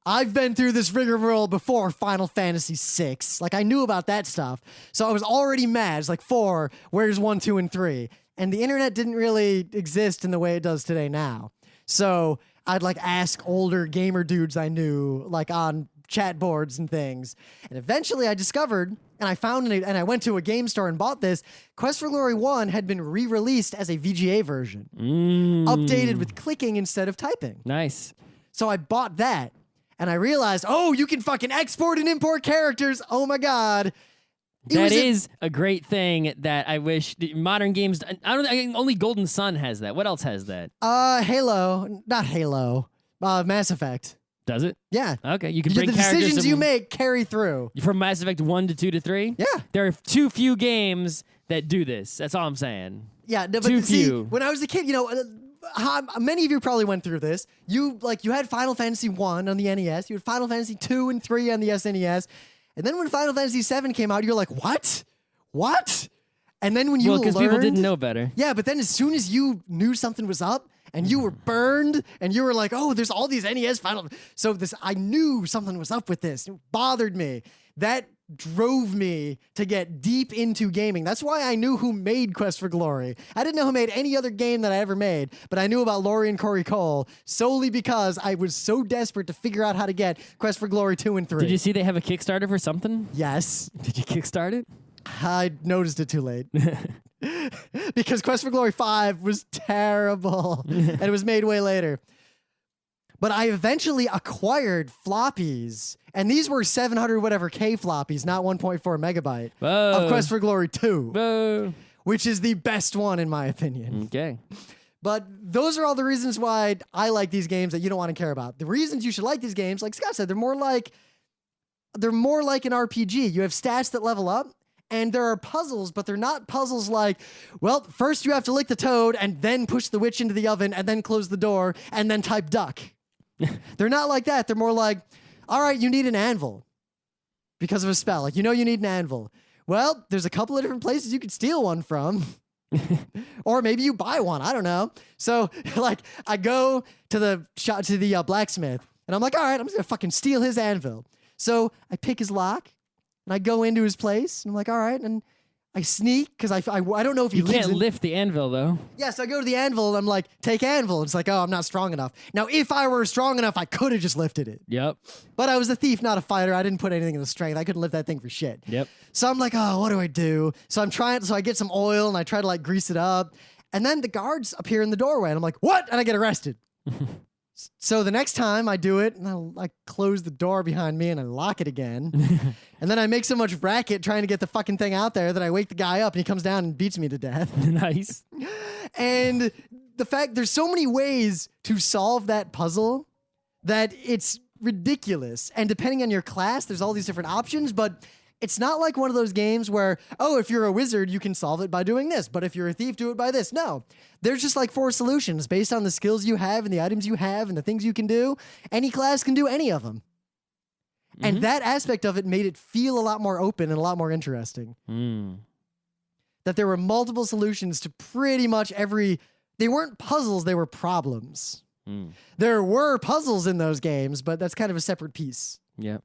I've been through this rigmarole before Final Fantasy 6. Like, I knew about that stuff, so I was already mad. It's like, 4, where's 1, 2, and 3? And the internet didn't really exist in the way it does today now. So I'd like ask older gamer dudes I knew, like on chat boards and things. And eventually I discovered, and I found it, and I went to a game store and bought this. Quest for Glory 1 had been re-released as a VGA version, updated with clicking instead of typing. Nice. So I bought that, and I realized, oh, you can fucking export and import characters. Oh my God. That is a great thing that I wish modern games. Only Golden Sun has that. What else has that? Halo, not Halo, Mass Effect. Does it? Yeah. Okay, you can bring The characters decisions you make carry through. from Mass Effect 1 to 2 to 3. Yeah. There are too few games that do this. That's all I'm saying. Yeah, no, but Too see, few. when I was a kid, many of you probably went through this. You had Final Fantasy 1 on the NES, you had Final Fantasy 2 and 3 on the SNES, and then when Final Fantasy 7 came out, you're like, what? What? And then when you learned... because people didn't know better. Yeah, but then as soon as you knew something was up, and you were burned, and you were like, oh, there's all these NES Final... So I knew something was up with this. It bothered me. That drove me to get deep into gaming. That's why I knew who made Quest for Glory. I didn't know who made any other game that I ever made, but I knew about Laurie and Corey Cole solely because I was so desperate to figure out how to get Quest for Glory 2 and 3. Did you see they have a Kickstarter for something? Yes. Did you kickstart it? I noticed it too late. Because Quest for Glory 5 was terrible, and it was made way later. But I eventually acquired floppies, and these were 700 whatever K floppies, not 1.4 megabyte, of Quest for Glory 2, Whoa. which is the best one in my opinion. Okay. But those are all the reasons why I like these games that you don't want to care about. The reasons you should like these games, like Scott said, they're more like an RPG. You have stats that level up, and there are puzzles, but they're not puzzles like, well, first you have to lick the toad and then push the witch into the oven and then close the door and then type duck. They're not like that. They're more like, all right, you need an anvil because of a spell. Like, you need an anvil. Well, there's a couple of different places you could steal one from. Or maybe you buy one. I don't know. So, like, I go to the blacksmith, and I'm like, all right, I'm just going to fucking steal his anvil. So I pick his lock, and I go into his place, and I'm like, all right, and I sneak, because I don't know if he You lives can't in... lift the anvil, though. Yeah, so I go to the anvil, and I'm like, take anvil. It's like, oh, I'm not strong enough. Now, if I were strong enough, I could have just lifted it. Yep. But I was a thief, not a fighter. I didn't put anything in the strength. I couldn't lift that thing for shit. Yep. So I'm like, oh, what do I do? So I get some oil, and I try to, like, grease it up. And then the guards appear in the doorway, and I'm like, what? And I get arrested. So the next time I do it, and I close the door behind me and I lock it again. And then I make so much racket trying to get the fucking thing out there that I wake the guy up and he comes down and beats me to death. Nice. And the fact there's so many ways to solve that puzzle that it's ridiculous. And depending on your class, there's all these different options, but it's not like one of those games where, oh, if you're a wizard, you can solve it by doing this. But if you're a thief, do it by this. No, there's just like 4 solutions based on the skills you have and the items you have and the things you can do. Any class can do any of them. And that aspect of it made it feel a lot more open and a lot more interesting. That there were multiple solutions to pretty much they weren't puzzles, they were problems. There were puzzles in those games, but that's kind of a separate piece. Yep.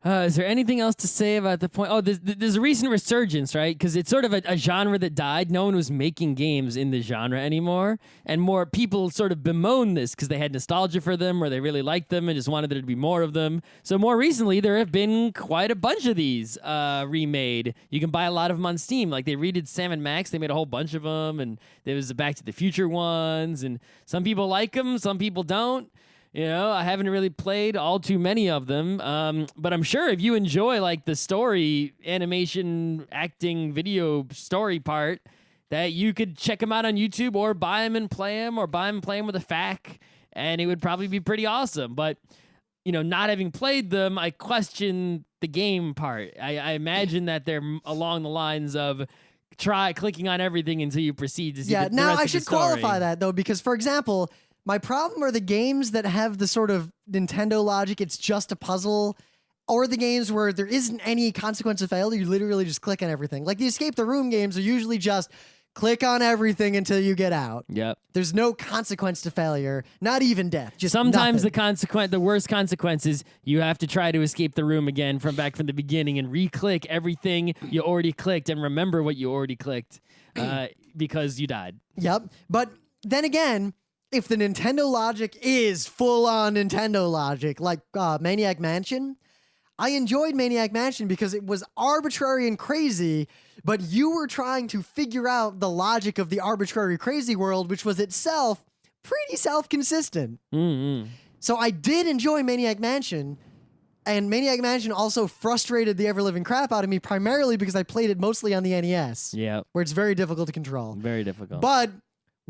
Is there anything else to say about the point? Oh, there's a recent resurgence, right? Because it's sort of a genre that died. No one was making games in the genre anymore. And more people sort of bemoan this because they had nostalgia for them or they really liked them and just wanted there to be more of them. So more recently, there have been quite a bunch of these remade. You can buy a lot of them on Steam. Like they redid Sam & Max. They made a whole bunch of them. And there was the Back to the Future ones. And some people like them. Some people don't. You know, I haven't really played all too many of them, but I'm sure if you enjoy like the story, animation, acting, video story part, that you could check them out on YouTube or buy them and play them or buy them and play them with a FAQ, and it would probably be pretty awesome. But, you know, not having played them, I question the game part. I imagine that they're along the lines of try clicking on everything until you proceed to see the now rest I of should the story. qualify that, though, because, for example... My problem are the games that have the sort of Nintendo logic, it's just a puzzle, or the games where there isn't any consequence of failure, you literally just click on everything. Like the Escape the Room games are usually just click on everything until you get out. Yep. There's no consequence to failure, not even death. Just sometimes nothing. The worst consequence is you have to try to escape the room again from the beginning and re-click everything you already clicked and remember what you already clicked because you died. Yep. But then again, if the Nintendo logic is full-on Nintendo logic, like Maniac Mansion, I enjoyed Maniac Mansion because it was arbitrary and crazy, but you were trying to figure out the logic of the arbitrary crazy world, which was itself pretty self-consistent. So I did enjoy Maniac Mansion, and Maniac Mansion also frustrated the ever-living crap out of me, primarily because I played it mostly on the NES, where it's very difficult to control. Very difficult. But...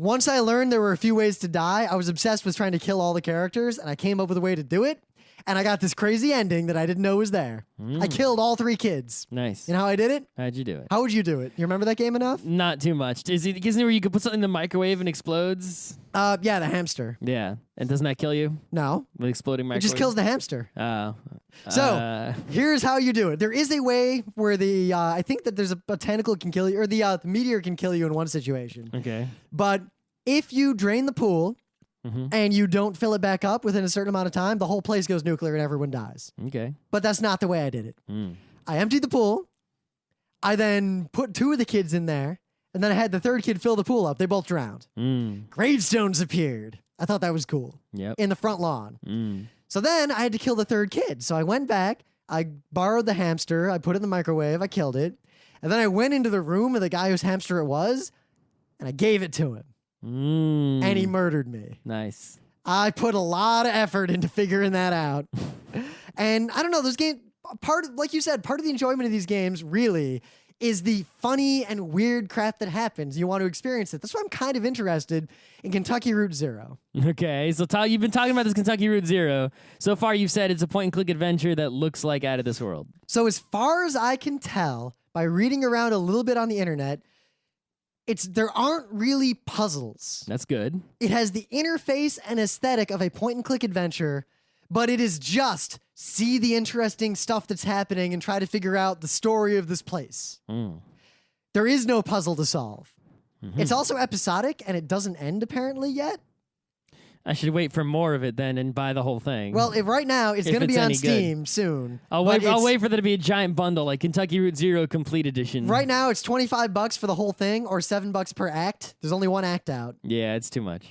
once I learned there were a few ways to die, I was obsessed with trying to kill all the characters, and I came up with a way to do it, and I got this crazy ending that I didn't know was there. I killed all 3 kids. Nice. You know how I did it? How'd you do it? How would you do it? You remember that game enough? Not too much. Isn't it where you could put something in the microwave and explodes? Yeah, the hamster. Yeah. And doesn't that kill you? No. With exploding microwave? It just kills the hamster. Oh. So, here's how you do it. There is a way where I think that there's a tentacle can kill you, or the meteor can kill you in one situation. Okay. But if you drain the pool and you don't fill it back up within a certain amount of time, the whole place goes nuclear and everyone dies. Okay. But that's not the way I did it. I emptied the pool. I then put 2 of the kids in there, and then I had the 3rd kid fill the pool up. They both drowned. Gravestones appeared. I thought that was cool. In the front lawn. So then I had to kill the 3rd kid. So I went back. I borrowed the hamster. I put it in the microwave. I killed it. And then I went into the room of the guy whose hamster it was, and I gave it to him. And he murdered me. Nice. I put a lot of effort into figuring that out. And I don't know, those games, like you said, part of the enjoyment of these games really is the funny and weird crap that happens. You want to experience it. That's why I'm kind of interested in Kentucky Route Zero. Okay, so you've been talking about this Kentucky Route Zero. So far you've said it's a point-and-click adventure that looks like out of this world. So as far as I can tell, by reading around a little bit on the internet, there aren't really puzzles. That's good. It has the interface and aesthetic of a point-and-click adventure, but it is just see the interesting stuff that's happening and try to figure out the story of this place. There is no puzzle to solve. It's also episodic, and it doesn't end apparently yet. I should wait for more of it then and buy the whole thing. Well, right now it's going to it's be on any good. Steam soon. I'll wait for there to be a giant bundle like Kentucky Route Zero Complete Edition. Right now it's $25 for the whole thing, or $7 per act. There's only one act out. Yeah, it's too much.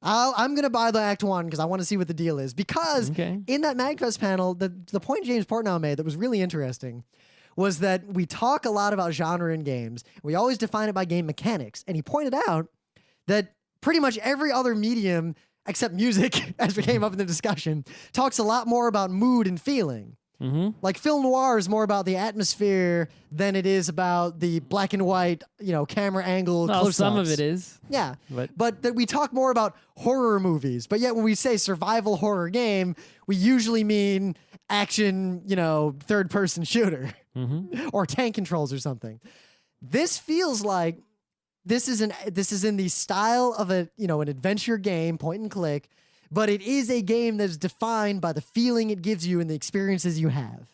I'm going to buy the Act 1 because I want to see what the deal is. Because in that MagFest panel, the point James Portnow made that was really interesting was that we talk a lot about genre in games. We always define it by game mechanics. And he pointed out that pretty much every other medium, except music, as we came up in the discussion, talks a lot more about mood and feeling. Like film noir is more about the atmosphere than it is about the black and white, camera angle close-ups. Some of it is. Yeah, but that we talk more about horror movies. But yet when we say survival horror game, we usually mean action, third-person shooter or tank controls or something. This feels like this is in the style of an adventure game, point and click, but it is a game that's defined by the feeling it gives you and the experiences you have.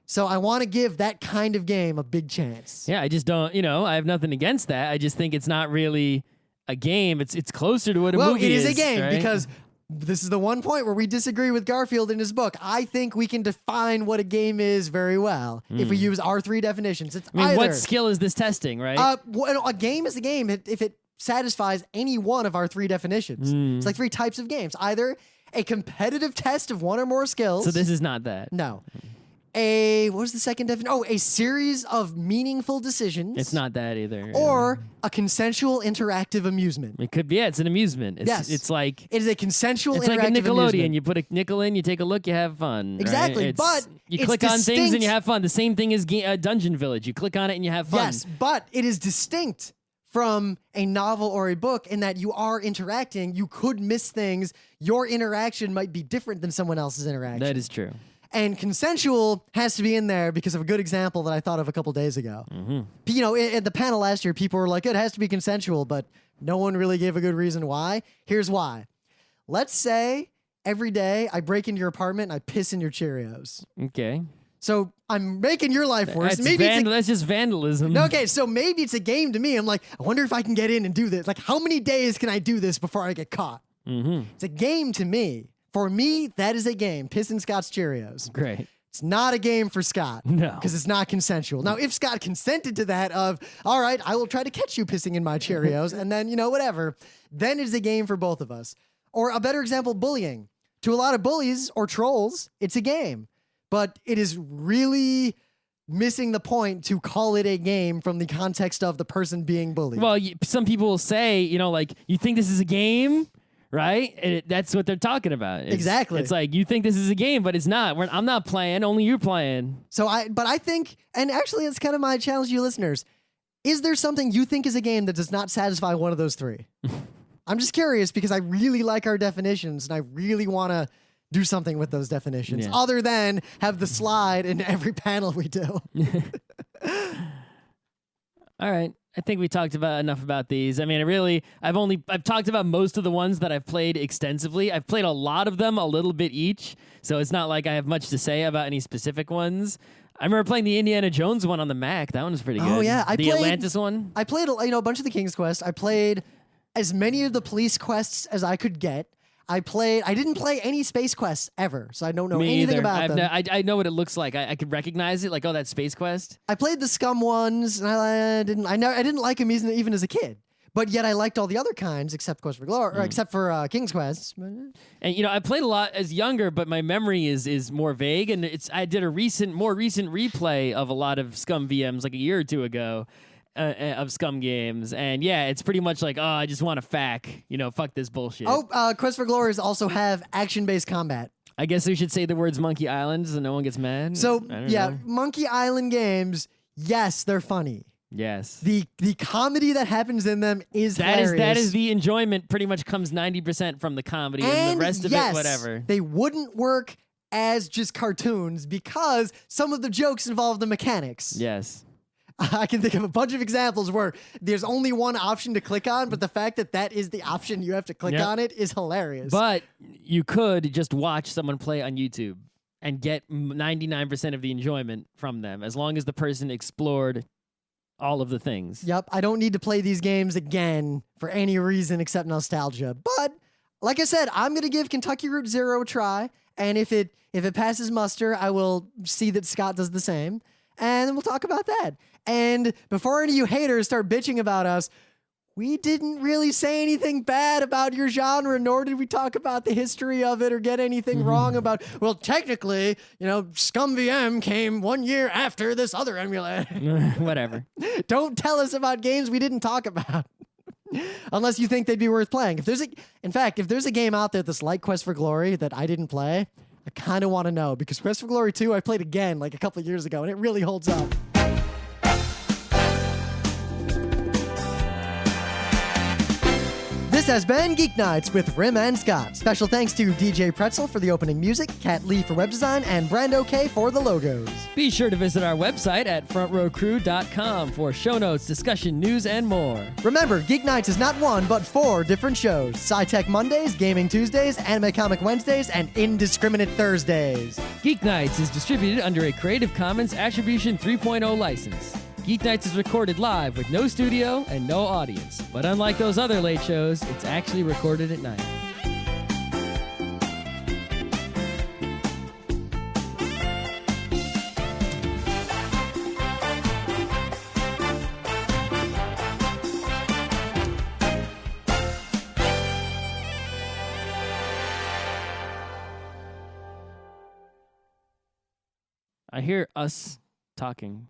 So I want to give that kind of game a big chance. Yeah, I just don't, I have nothing against that. I just think it's not really a game. It's closer to what a movie is. Well, it is a game, right? because this is the one point where we disagree with Garfield in his book. I think we can define what a game is very well if we use our three definitions. It's either, what skill is this testing, right? A game is a game if it satisfies any one of our three definitions. It's like three types of games. Either a competitive test of one or more skills. So this is not that. No. What was the second definition? Oh, a series of meaningful decisions. It's not that either. Or a consensual interactive amusement. It could be, it's an amusement. Yes. It's like... It is a consensual It's interactive like a Nickelodeon. amusement. You put a nickel in, you take a look, you have fun. Exactly, right? but you it's click on things distinct. and you have fun. The same thing as Dungeon Village. You click on it and you have fun. Yes, but it is distinct from a novel or a book in that you are interacting. You could miss things. Your interaction might be different than someone else's interaction. That is true. And consensual has to be in there because of a good example that I thought of a couple days ago. At the panel last year, people were like, it has to be consensual, but no one really gave a good reason why. Here's why. Let's say every day I break into your apartment and I piss in your Cheerios. Okay. So I'm making your life worse. That's just vandalism. Okay, so maybe it's a game to me. I'm like, I wonder if I can get in and do this. Like, how many days can I do this before I get caught? It's a game to me. For me, that is a game. Piss in Scott's Cheerios. Great. It's not a game for Scott. No. Because it's not consensual. Now, if Scott consented to that all right, I will try to catch you pissing in my Cheerios, and then, whatever, then it's a game for both of us. Or a better example, bullying. To a lot of bullies or trolls, it's a game. But it is really missing the point to call it a game from the context of the person being bullied. Well, some people will say, you think this is a game? Right? That's what they're talking about. Exactly. It's like, you think this is a game, but it's not. I'm not playing. Only you're playing. So I think, and actually it's kind of my challenge to you listeners, is there something you think is a game that does not satisfy one of those three? I'm just curious because I really like our definitions and I really want to do something with those definitions other than have the slide in every panel we do. All right. I think we talked about enough about these. I mean, I've talked about most of the ones that I've played extensively. I've played a lot of them, a little bit each, so it's not like I have much to say about any specific ones. I remember playing the Indiana Jones one on the Mac. That one was pretty good. Oh yeah, the Atlantis one. I played a bunch of the King's Quest. I played as many of the police quests as I could get. I didn't play any space quests ever, so I don't know anything about them. I know what it looks like. I could recognize it, like, oh, that space quest. I played the Scum ones, and I didn't like them even as a kid. But yet I liked all the other kinds, except Quest for Glory, or except for King's Quest. And I played a lot as younger, but my memory is more vague. And I did a more recent replay of a lot of Scum VMs like a year or two ago. Of Scum games, and it's pretty much like, oh, I just want to FAQ, fuck this bullshit. Quest for Glories also have action-based combat. I guess we should say the words Monkey Island so no one gets mad. So, know. Monkey Island games, yes, they're funny. Yes. The comedy that happens in them is hilarious. That is the enjoyment pretty much comes 90% from the comedy and the rest of it, whatever. They wouldn't work as just cartoons because some of the jokes involve the mechanics. Yes. I can think of a bunch of examples where there's only one option to click on, but the fact that is the option you have to click on it is hilarious. But you could just watch someone play on YouTube and get 99% of the enjoyment from them, as long as the person explored all of the things. Yep, I don't need to play these games again for any reason except nostalgia. But like I said, I'm gonna give Kentucky Route Zero a try, and if it passes muster, I will see that Scott does the same, and then we'll talk about that. And before any of you haters start bitching about us, we didn't really say anything bad about your genre, nor did we talk about the history of it or get anything wrong about, well, technically, Scum VM came 1 year after this other emulator. Whatever. Don't tell us about games we didn't talk about. Unless you think they'd be worth playing. If there's a game out there that's like Quest for Glory that I didn't play, I kind of want to know, because Quest for Glory 2 I played again like a couple of years ago, and it really holds up. This has been Geeknights with Rim and Scott. Special thanks to DJ Pretzel for the opening music, Kat Lee for web design, and Brando K for the logos. Be sure to visit our website at frontrowcrew.com for show notes, discussion, news, and more. Remember, Geeknights is not one, but 4 different shows. Sci-Tech Mondays, Gaming Tuesdays, Anime Comic Wednesdays, and Indiscriminate Thursdays. Geeknights is distributed under a Creative Commons Attribution 3.0 license. Geeknights is recorded live with no studio and no audience. But unlike those other late shows, it's actually recorded at night. I hear us talking.